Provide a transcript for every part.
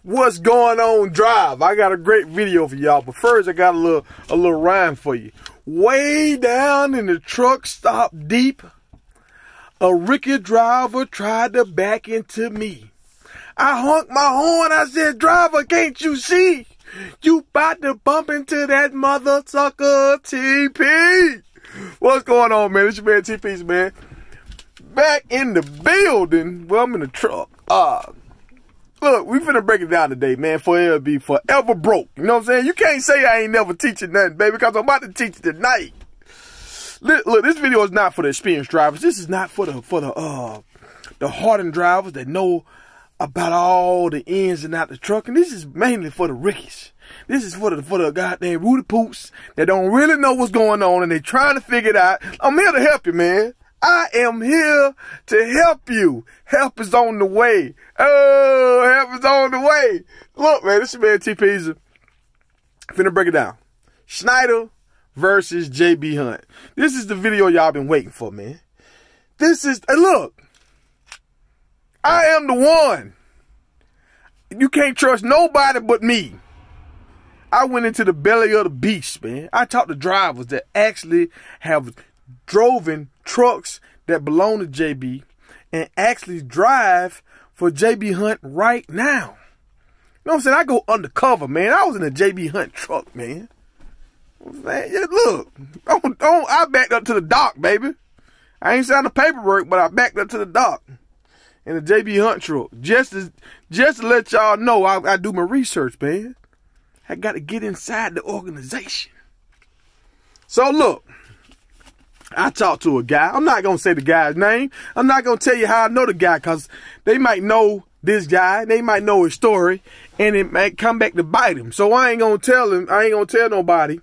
What's going on, Drive? I got a great video for y'all, but first I got a little rhyme for you. Way down in the truck stop deep, a Ricky driver tried to back into me. I honked my horn, I said, driver, can't you see? You bout to bump into that mother sucker TP. What's going on, man? It's your man TP's, man. Back in the building. Well, I'm in the truck. Look, we finna break it down today, man, for it'll be forever broke. You know what I'm saying? You can't say I ain't never teaching nothing, baby, because I'm about to teach you tonight. Look, this video is not for the experienced drivers. This is not for the hardened drivers that know about all the ins and outs of the truck. And this is mainly for the rickies. This is for the goddamn Rudy Poots that don't really know what's going on and they trying to figure it out. I'm here to help you, man. I am here to help you. Help is on the way. Oh, help is on the way. Look, man, this is man TP's. Finna break it down. Schneider versus JB Hunt. This is the video y'all been waiting for, man. This is, look, I am the one. You can't trust nobody but me. I went into the belly of the beast, man. I talked to drivers that actually have driven trucks that belong to JB and actually drive for JB Hunt right now. You know what I'm saying? I go undercover, man. I was in a JB Hunt truck, man. Man, yeah, look, I backed up to the dock, baby. I ain't signed the paperwork, but I backed up to the dock in a JB Hunt truck. Just to let y'all know, I do my research, man. I got to get inside the organization. So look, I talked to a guy. I'm not going to say the guy's name. I'm not going to tell you how I know the guy because they might know this guy. They might know his story and it might come back to bite him. So I ain't going to tell him. I ain't going to tell nobody.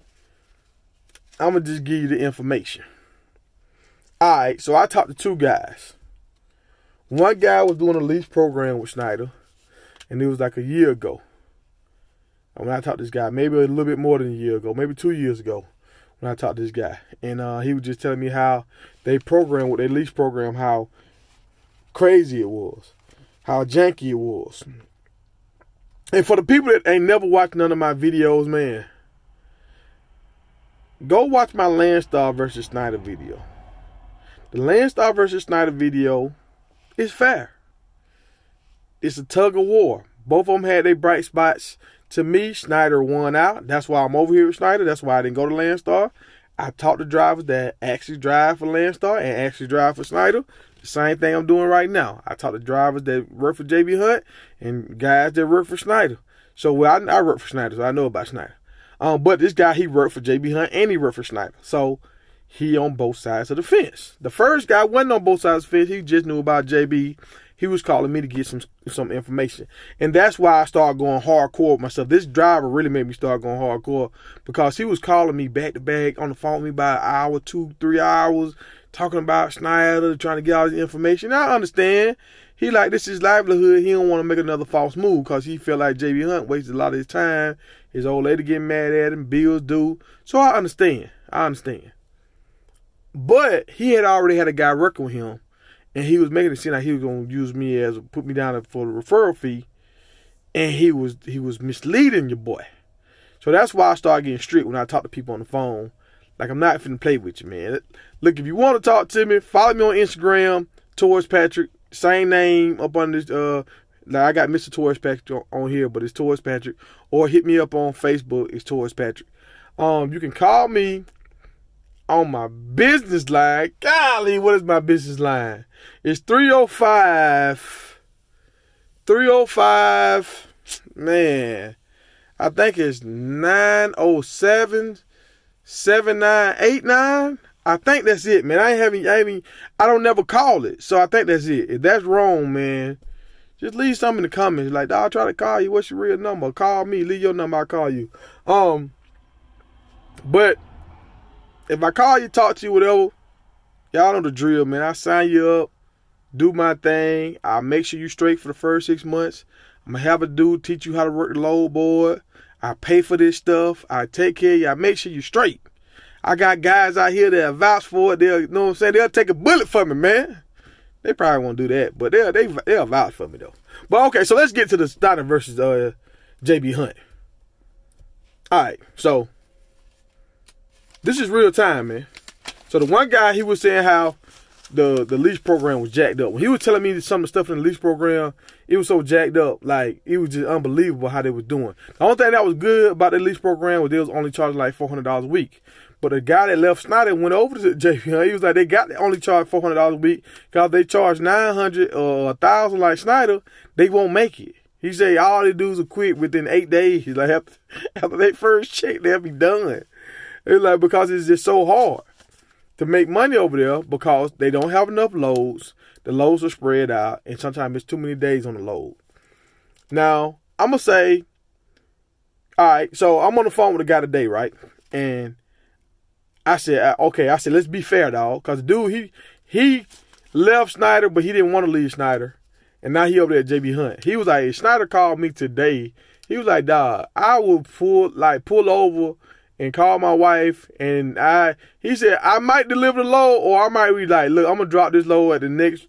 I'm going to just give you the information. All right. So I talked to two guys. One guy was doing a lease program with Schneider and it was like a year ago. And when I talked to this guy, maybe a little bit more than a year ago, maybe 2 years ago. When I talked to this guy, and he was just telling me how they program with their lease program, how crazy it was, how janky it was. And for the people that ain't never watched none of my videos, man, go watch my Landstar versus Schneider video. The Landstar versus Schneider video is fair. It's a tug of war. Both of them had their bright spots. To me, Schneider won out. That's why I'm over here with Schneider. That's why I didn't go to Landstar. I talked to drivers that actually drive for Landstar and actually drive for Schneider. The same thing I'm doing right now. I talked to drivers that work for JB Hunt and guys that work for Schneider. So I work for Schneider, so I know about Schneider. But this guy, he worked for JB Hunt and he worked for Schneider. So he on both sides of the fence. The first guy wasn't on both sides of the fence. He just knew about JB. He was calling me to get some information. And that's why I started going hardcore with myself. This driver really made me start going hardcore because he was calling me back to back on the phone with me by an hour, 2, 3 hours, talking about Schneider, trying to get all this information. I understand. He like, this is his livelihood. He don't want to make another false move because he felt like JB Hunt wasted a lot of his time. His old lady getting mad at him, bills due. So I understand. But he had already had a guy working with him. And he was making it seem like he was going to use me put me down for the referral fee. And he was misleading your boy. So that's why I started getting strict when I talk to people on the phone. Like, I'm not finna play with you, man. Look, if you want to talk to me, follow me on Instagram, Torres Patrick. Same name up on this. Like I got Mr. Torres Patrick on here, but it's Torres Patrick. Or hit me up on Facebook. It's Torres Patrick. You can call me on my business line. Golly, what is my business line? It's 305, man, I think it's 907-7989. I think that's it, man. I don't never call it. So I think that's it. If that's wrong, man, just leave something in the comments. Like, I'll try to call you. What's your real number? Call me. Leave your number. I'll call you. But if I call you, talk to you, whatever, y'all know the drill, man. I sign you up, do my thing. I'll make sure you straight for the first 6 months. I'm going to have a dude teach you how to work the load board. I pay for this stuff. I take care of you. I make sure you straight. I got guys out here that vouch for it. They'll, you know what I'm saying? They'll take a bullet for me, man. They probably won't do that, but they'll vouch for me, though. But okay, so let's get to the Schneider versus JB Hunt. All right, so this is real time, man. So the one guy, he was saying how the leash program was jacked up. When he was telling me some of the stuff in the leash program, it was so jacked up, like it was just unbelievable how they was doing. The only thing that was good about the leash program was they was only charging like $400 a week. But the guy that left Schneider went over to JB Hunt. He was like, they got to only charge $400 a week because they charge $900 or $1,000 like Schneider, they won't make it. He said all they do is quit within 8 days. He's like, after they first check, they'll be done. It's like, because it's just so hard to make money over there because they don't have enough loads. The loads are spread out, and sometimes it's too many days on the load. Now, I'm going to say, all right, so I'm on the phone with a guy today, right? And I said, okay, let's be fair, dog. Because the dude, he left Schneider, but he didn't want to leave Schneider. And now he over there at JB Hunt. He was like, if Schneider called me today, he was like, dog, I will pull over and call my wife. And he said, I might deliver the load, or I might be like, look, I'm going to drop this load at the next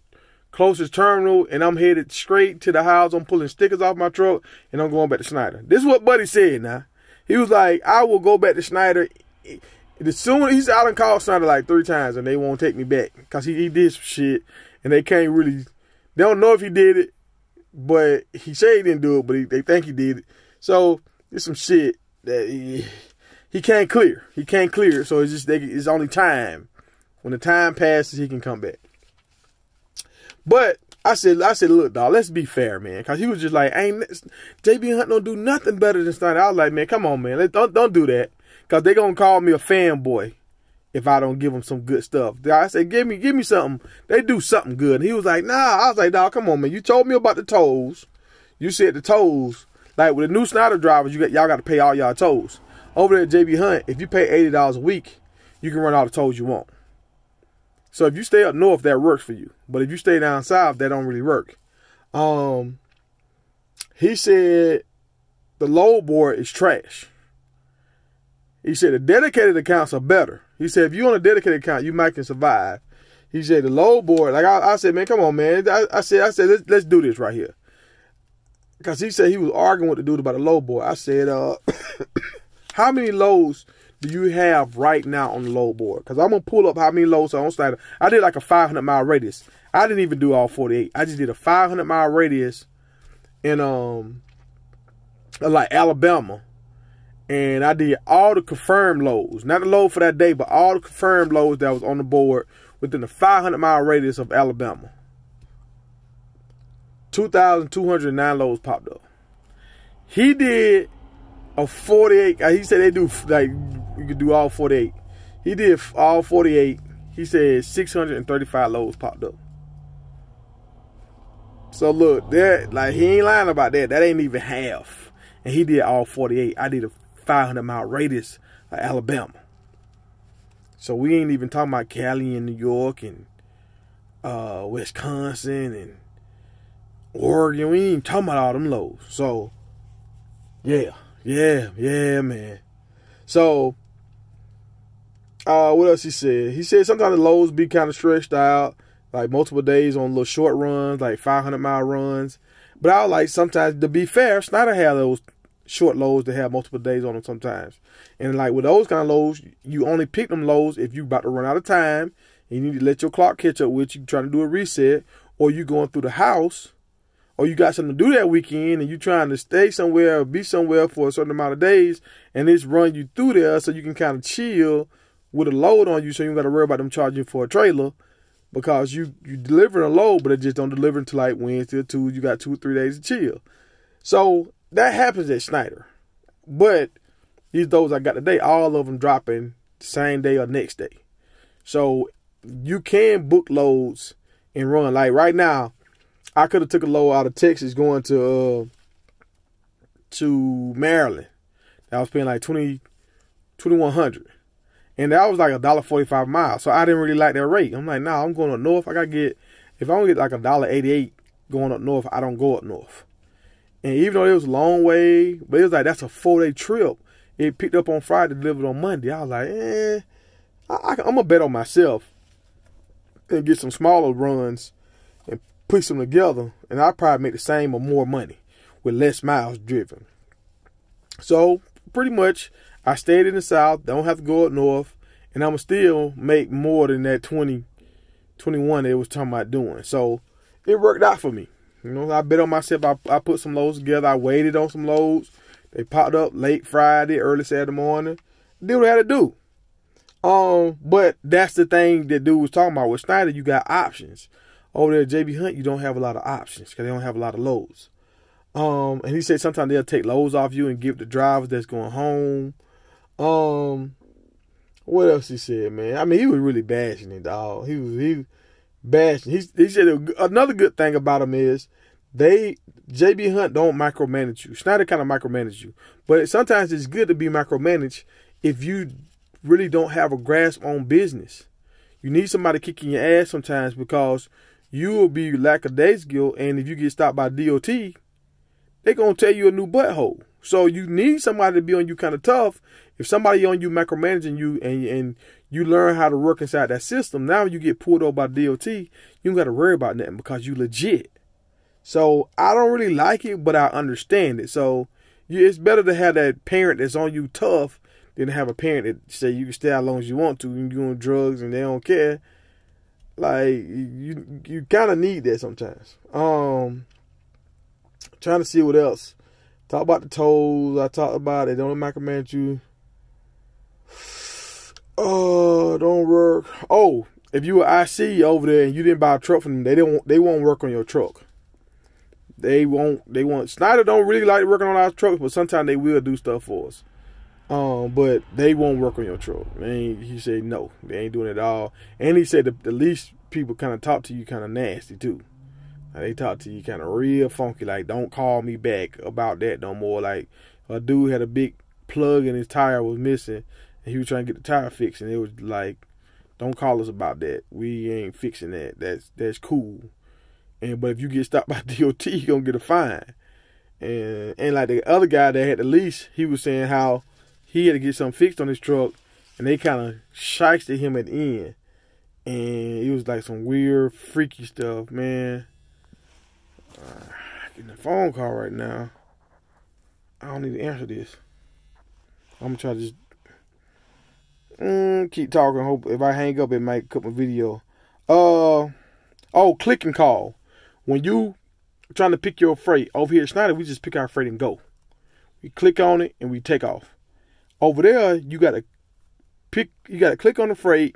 closest terminal, and I'm headed straight to the house. I'm pulling stickers off my truck, and I'm going back to Schneider. This is what Buddy said now. He was like, I will go back to Schneider. As soon as he said, I done called Schneider like 3 times, and they won't take me back because he did some shit, and they can't really, they don't know if he did it, but he said he didn't do it, but they think he did it. So it's some shit that he can't clear. He can't clear, so it's just it's only time. When the time passes, he can come back. But I said, look, dog, let's be fair, man, because he was just like, JB Hunt don't do nothing better than Schneider. I was like, man, come on, man, don't do that, because they gonna call me a fanboy if I don't give them some good stuff. I said, give me something. They do something good. And he was like, nah. I was like, dog, come on, man. You told me about the tolls. You said the tolls, like with the new Schneider drivers, y'all got to pay all y'all tolls. Over there at JB Hunt, if you pay $80 a week, you can run all the tolls you want. So if you stay up north, that works for you. But if you stay down south, that don't really work. He said the load board is trash. He said the dedicated accounts are better. He said if you on a dedicated account, you might can survive. He said the load board, like I said, man, come on, man. I said, let's do this right here. Because he said he was arguing with the dude about the load board. I said, how many loads do you have right now on the load board? Because I'm going to pull up how many loads are on Schneider. I did like a 500-mile radius. I didn't even do all 48. I just did a 500-mile radius in like Alabama. And I did all the confirmed loads. Not the load for that day, but all the confirmed loads that was on the board within the 500-mile radius of Alabama. 2,209 loads popped up. He did a 48. He said they do, like, you could do all 48. He did all 48. He said 635 loads popped up. So look, that, like, he ain't lying about that. That ain't even half. And he did all 48. I did a 500-mile radius of Alabama. So we ain't even talking about Cali and New York and Wisconsin and Oregon. We ain't talking about all them loads. So yeah, man. So what else he said? He said sometimes the loads be kind of stretched out, like multiple days on little short runs, like 500-mile runs. But I was like, sometimes, to be fair, Schneider had those short loads that have multiple days on them sometimes. And like with those kind of loads, you only pick them loads if you about to run out of time and you need to let your clock catch up with you, trying to do a reset, or you going through the house, or you got something to do that weekend and you trying to stay somewhere or be somewhere for a certain amount of days, and it's run you through there so you can kind of chill with a load on you, so you don't got to worry about them charging you for a trailer, because you delivering a load, but it just don't deliver until like Wednesday or Tuesday. You got 2 or 3 days to chill. So that happens at Schneider. But those I got today, all of them dropping the same day or next day. So you can book loads and run. Like right now, I could have took a load out of Texas going to Maryland. I was paying like $2,100. And that was like $1.45 a mile. So I didn't really like that rate. I'm like, nah, I'm going up north. I got to get, if I don't get like $1.88 going up north, I don't go up north. And even though it was a long way, but it was like, that's a 4-day trip. It picked up on Friday, delivered on Monday. I was like, I'm going to bet on myself and get some smaller runs and push them together, and I probably make the same or more money with less miles driven. So pretty much, I stayed in the South, don't have to go up north, and I'ma still make more than that 21 they was talking about doing. So it worked out for me. You know, I bet on myself. I put some loads together. I waited on some loads. They popped up late Friday, early Saturday morning. Did what I had to do. But that's the thing that dude was talking about. With Schneider, you got options. Over there at JB Hunt, you don't have a lot of options because they don't have a lot of loads. And he said sometimes they'll take loads off you and give the drivers that's going home. What else he said, man? I mean, he was really bashing it, dog. He was bashing. He said another good thing about him is JB Hunt don't micromanage you. Schneider kind of micromanage you. But sometimes it's good to be micromanaged if you really don't have a grasp on business. You need somebody kicking your ass sometimes because you will be lackadaisical, and if you get stopped by DOT, they're going to tell you a new butthole. So you need somebody to be on you kind of tough. If somebody on you micromanaging you and you learn how to work inside that system, now you get pulled over by DOT, you don't got to worry about nothing because you legit. So I don't really like it, but I understand it. So it's better to have that parent that's on you tough than to have a parent that say you can stay as long as you want to and you're doing drugs and they don't care. Like, you kind of need that sometimes. Trying to see what else. Talk about the tolls. I talked about it. Don't micromanage you. Oh, don't work. Oh, if you were IC over there and you didn't buy a truck from them, they won't work on your truck. They won't. Schneider don't really like working on our trucks, but sometimes they will do stuff for us. But they won't work on your truck. He said no, they ain't doing it at all. And he said the least people kind of talk to you kind of nasty too. They talk to you kind of real funky, like don't call me back about that no more. Like a dude had a big plug in his tire was missing, and he was trying to get the tire fixed, and it was like, don't call us about that. We ain't fixing that. That's cool. But if you get stopped by DOT, you're gonna get a fine. And like the other guy that had the lease, he was saying how he had to get something fixed on his truck, and they kind of shysted him at the end. And it was like some weird, freaky stuff, man. Getting a phone call right now. I don't need to answer this. I'm gonna try to just keep talking. Hope if I hang up, it might cut my video. Oh, click and call. When you trying to pick your freight over here at Schneider, we just pick our freight and go. We click on it and we take off. Over there, you gotta click on the freight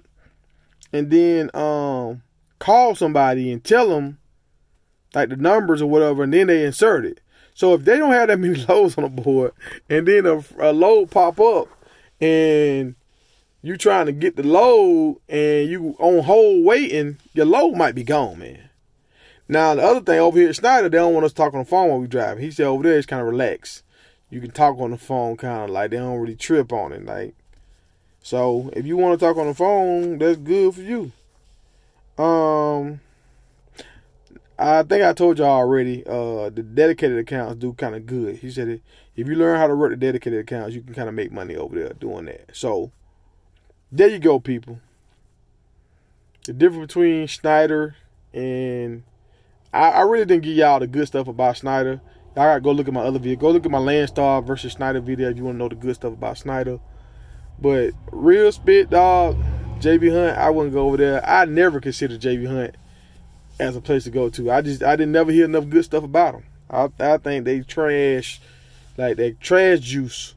and then call somebody and tell them like the numbers or whatever, and then they insert it. So if they don't have that many loads on the board, and then a load pop up, and you trying to get the load, and you on hold waiting, your load might be gone, man. Now the other thing over here at Schneider, they don't want us to talk on the phone while we drive. He said over there it's kind of relaxed. You can talk on the phone, kind of like they don't really trip on it, like. So if you want to talk on the phone, that's good for you. I think I told y'all already, the dedicated accounts do kind of good. He said if you learn how to work the dedicated accounts, you can kind of make money over there doing that. So there you go, people. The difference between Schneider and I really didn't give y'all the good stuff about Schneider. Y'all gotta go look at my other video. Go look at my Landstar versus Schneider video if you want to know the good stuff about Schneider. But real spit, dog, JB Hunt, I wouldn't go over there. I never considered JB Hunt as a place to go to. I didn't never hear enough good stuff about them. I think they trash, like they trash juice.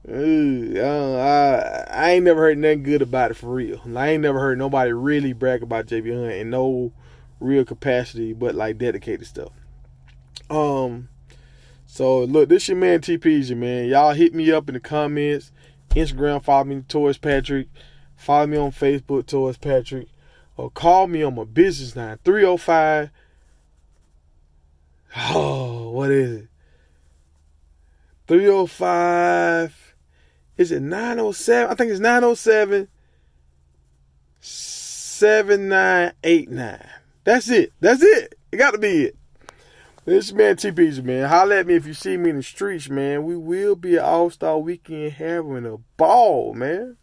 I ain't never heard nothing good about it for real. I ain't never heard nobody really brag about JB Hunt in no real capacity, but like dedicated stuff. So look, this your man TPZ, man. Y'all hit me up in the comments. Instagram, follow me, Toys Patrick. Follow me on Facebook, Toys Patrick. Or call me on my business line, 305. Oh, what is it? 305. Is it 907? I think it's 907 7989. That's it. That's it. It got to be it. This man TPZ, man. Holla at me if you see me in the streets, man. We will be an all-star weekend having a ball, man.